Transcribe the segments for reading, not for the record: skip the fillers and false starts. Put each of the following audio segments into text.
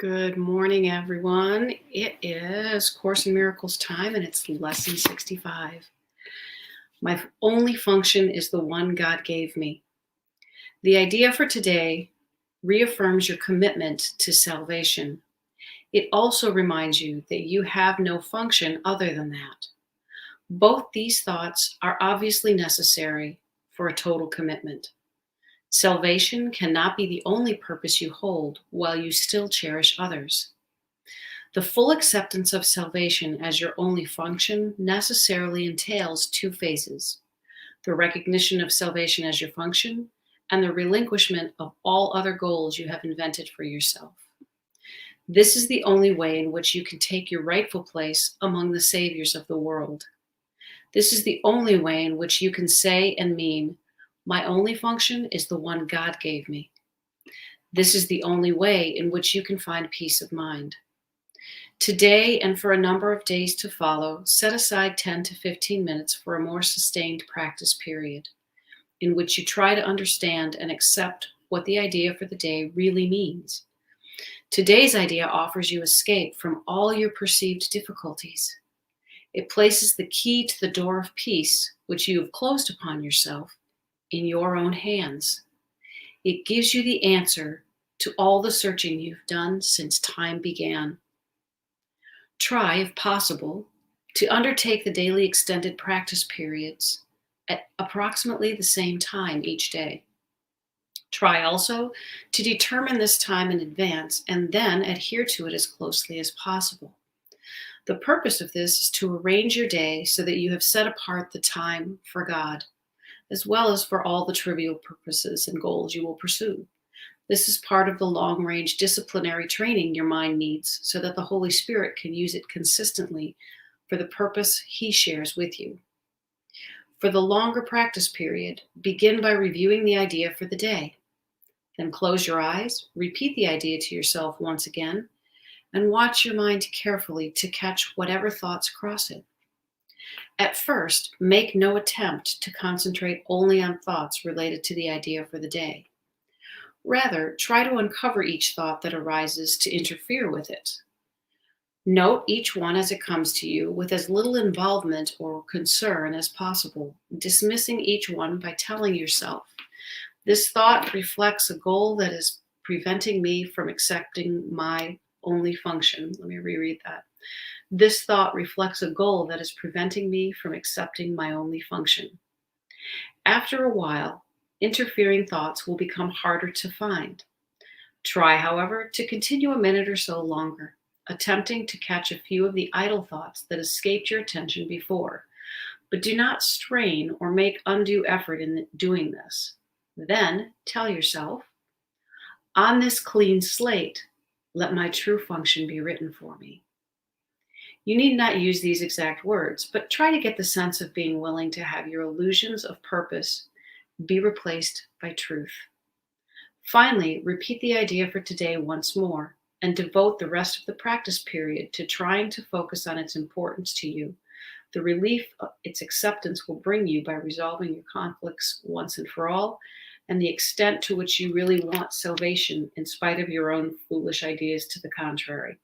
Good morning, everyone. It is Course in Miracles time, and it's lesson 65. My only function is the one God gave me. The idea for today reaffirms your commitment to salvation. It also reminds you that you have no function other than that. Both these thoughts are obviously necessary for a total commitment. Salvation cannot be the only purpose you hold while you still cherish others. The full acceptance of salvation as your only function necessarily entails two phases: the recognition of salvation as your function and the relinquishment of all other goals you have invented for yourself. This is the only way in which you can take your rightful place among the saviors of the world. This is the only way in which you can say and mean, "My only function is the one God gave me." This is the only way in which you can find peace of mind. Today and for a number of days to follow, set aside 10 to 15 minutes for a more sustained practice period in which you try to understand and accept what the idea for the day really means. Today's idea offers you escape from all your perceived difficulties. It places the key to the door of peace, which you have closed upon yourself, in your own hands. It gives you the answer to all the searching you've done since time began. Try, if possible, to undertake the daily extended practice periods at approximately the same time each day. Try also to determine this time in advance and then adhere to it as closely as possible. The purpose of this is to arrange your day so that you have set apart the time for God, as well as for all the trivial purposes and goals you will pursue. This is part of the long-range disciplinary training your mind needs so that the Holy Spirit can use it consistently for the purpose He shares with you. For the longer practice period, begin by reviewing the idea for the day. Then close your eyes, repeat the idea to yourself once again, and watch your mind carefully to catch whatever thoughts cross it. At first, make no attempt to concentrate only on thoughts related to the idea for the day. Rather, try to uncover each thought that arises to interfere with it. Note each one as it comes to you with as little involvement or concern as possible, dismissing each one by telling yourself, "This thought reflects a goal that is preventing me from accepting my only function." Let me reread that. "This thought reflects a goal that is preventing me from accepting my only function." After a while, interfering thoughts will become harder to find. Try, however, to continue a minute or so longer, attempting to catch a few of the idle thoughts that escaped your attention before, but do not strain or make undue effort in doing this. Then tell yourself, "On this clean slate, let my true function be written for me." You need not use these exact words, but try to get the sense of being willing to have your illusions of purpose be replaced by truth. Finally, repeat the idea for today once more and devote the rest of the practice period to trying to focus on its importance to you, the relief its acceptance will bring you by resolving your conflicts once and for all, and the extent to which you really want salvation in spite of your own foolish ideas to the contrary.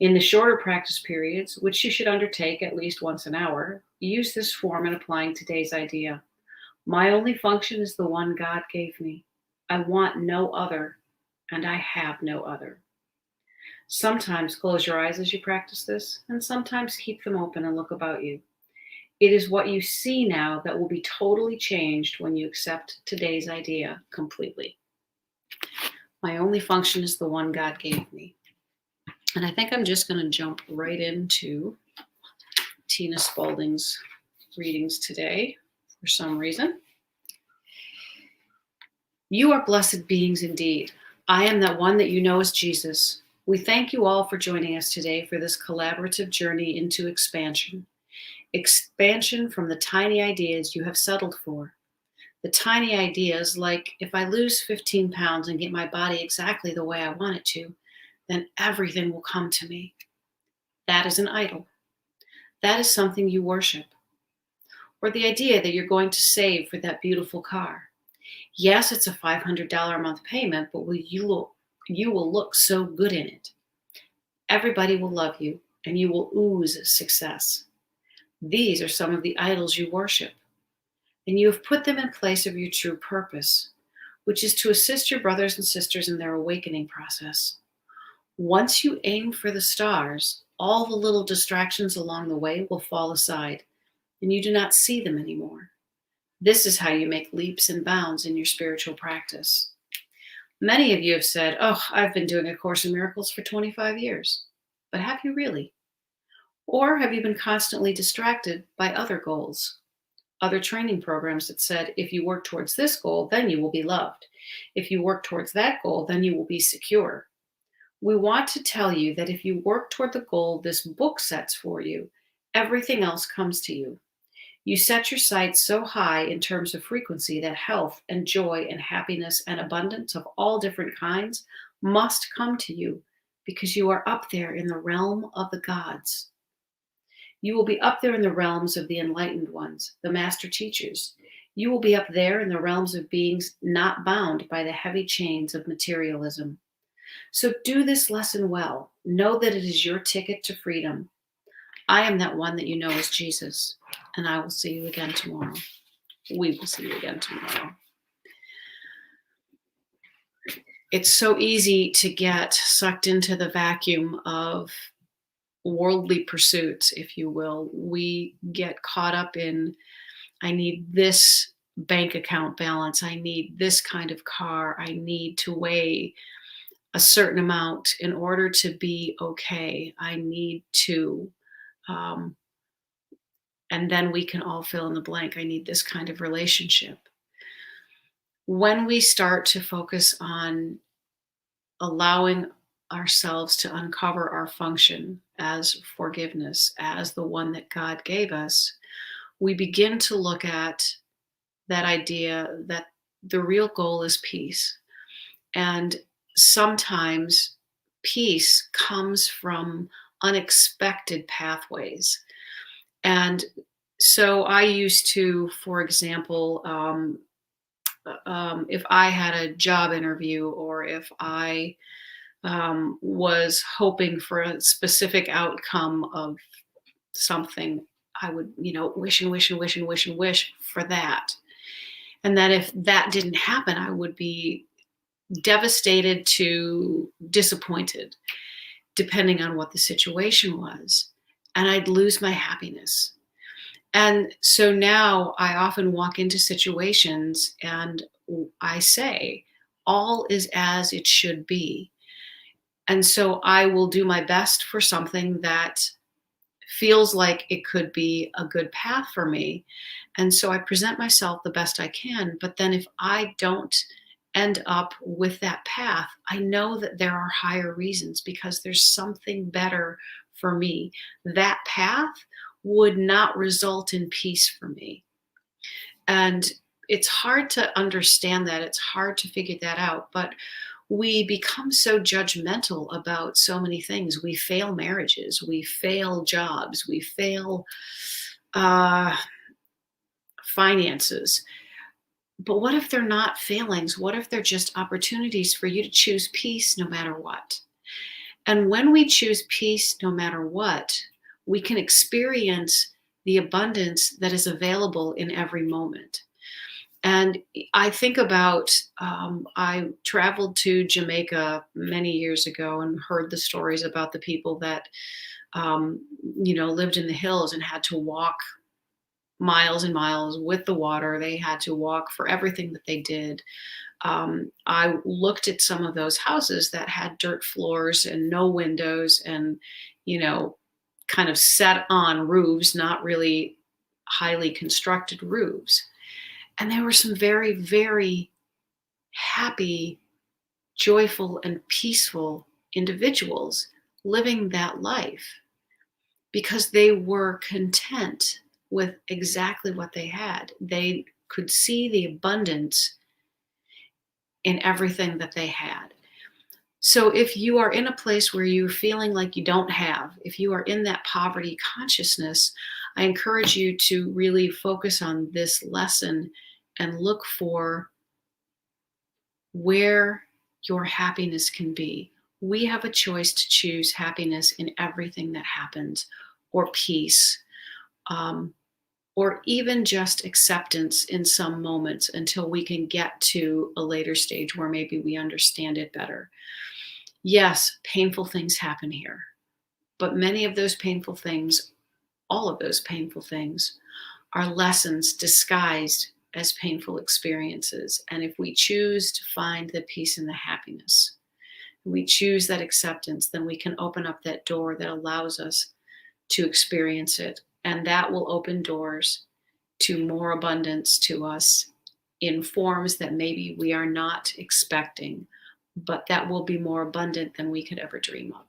In the shorter practice periods, which you should undertake at least once an hour, use this form in applying today's idea. My only function is the one God gave me. I want no other, and I have no other. Sometimes close your eyes as you practice this, and sometimes keep them open and look about you. It is what you see now that will be totally changed when you accept today's idea completely. My only function is the one God gave me. And I think I'm just going to jump right into Tina Spalding's readings today for some reason. You are blessed beings indeed. I am that one that you know as Jesus. We thank you all for joining us today for this collaborative journey into expansion. Expansion from the tiny ideas you have settled for. The tiny ideas like, if I lose 15 pounds and get my body exactly the way I want it to, then everything will come to me. That is an idol. That is something you worship. Or the idea that you're going to save for that beautiful car. Yes, it's a $500 a month payment, but you will look so good in it. Everybody will love you, and you will ooze success. These are some of the idols you worship, and you have put them in place of your true purpose, which is to assist your brothers and sisters in their awakening process. Once you aim for the stars, all the little distractions along the way will fall aside, and you do not see them anymore. This is how you make leaps and bounds in your spiritual practice. Many of you have said, "Oh, I've been doing A Course in Miracles for 25 years." But have you really? Or have you been constantly distracted by other goals? Other training programs that said, if you work towards this goal, then you will be loved. If you work towards that goal, then you will be secure. We want to tell you that if you work toward the goal this book sets for you, everything else comes to you. You set your sights so high in terms of frequency that health and joy and happiness and abundance of all different kinds must come to you because you are up there in the realm of the gods. You will be up there in the realms of the enlightened ones, the master teachers. You will be up there in the realms of beings not bound by the heavy chains of materialism. So do this lesson well. Know that it is your ticket to freedom. I am that one that you know as Jesus, and I will see you again tomorrow. We will see you again tomorrow. It's so easy to get sucked into the vacuum of worldly pursuits, if you will. We get caught up in, I need this bank account balance. I need this kind of car. I need to weigh a certain amount in order to be okay. I need to, and then we can all fill in the blank. I need this kind of relationship. When we start to focus on allowing ourselves to uncover our function as forgiveness, as the one that God gave us, we begin to look at that idea that the real goal is peace. And sometimes peace comes from unexpected pathways. And so I used to, for example, if I had a job interview or if I was hoping for a specific outcome of something, I would, wish and wish and wish and wish and wish for that. And then if that didn't happen, I would be devastated to disappointed, depending on what the situation was. And I'd lose my happiness. And so now I often walk into situations and I say, all is as it should be. And so I will do my best for something that feels like it could be a good path for me. And so I present myself the best I can. But then if I don't end up with that path, I know that there are higher reasons because there's something better for me. That path would not result in peace for me. And it's hard to understand that. It's hard to figure that out. But we become so judgmental about so many things. We fail marriages, we fail jobs, we fail finances. But what if they're not failings? What if they're just opportunities for you to choose peace no matter what? And when we choose peace no matter what, we can experience the abundance that is available in every moment. And I think about, I traveled to Jamaica many years ago and heard the stories about the people that, lived in the hills and had to walk miles and miles with the water. They had to walk for everything that they did. I looked at some of those houses that had dirt floors and no windows and, kind of set on roofs, not really highly constructed roofs. And there were some very, very happy, joyful, and peaceful individuals living that life because they were content with exactly what they had. They could see the abundance in everything that they had. So if you are in a place where you're feeling like you don't have, if you are in that poverty consciousness, I encourage you to really focus on this lesson and look for where your happiness can be. We have a choice to choose happiness in everything that happens, or peace, um, or even just acceptance in some moments until we can get to a later stage where maybe we understand it better. Yes, painful things happen here, but many of those painful things, all of those painful things, are lessons disguised as painful experiences. And if we choose to find the peace and the happiness, we choose that acceptance, then we can open up that door that allows us to experience it. And that will open doors to more abundance to us in forms that maybe we are not expecting, but that will be more abundant than we could ever dream of.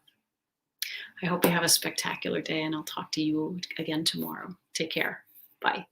I hope you have a spectacular day, and I'll talk to you again tomorrow. Take care. Bye.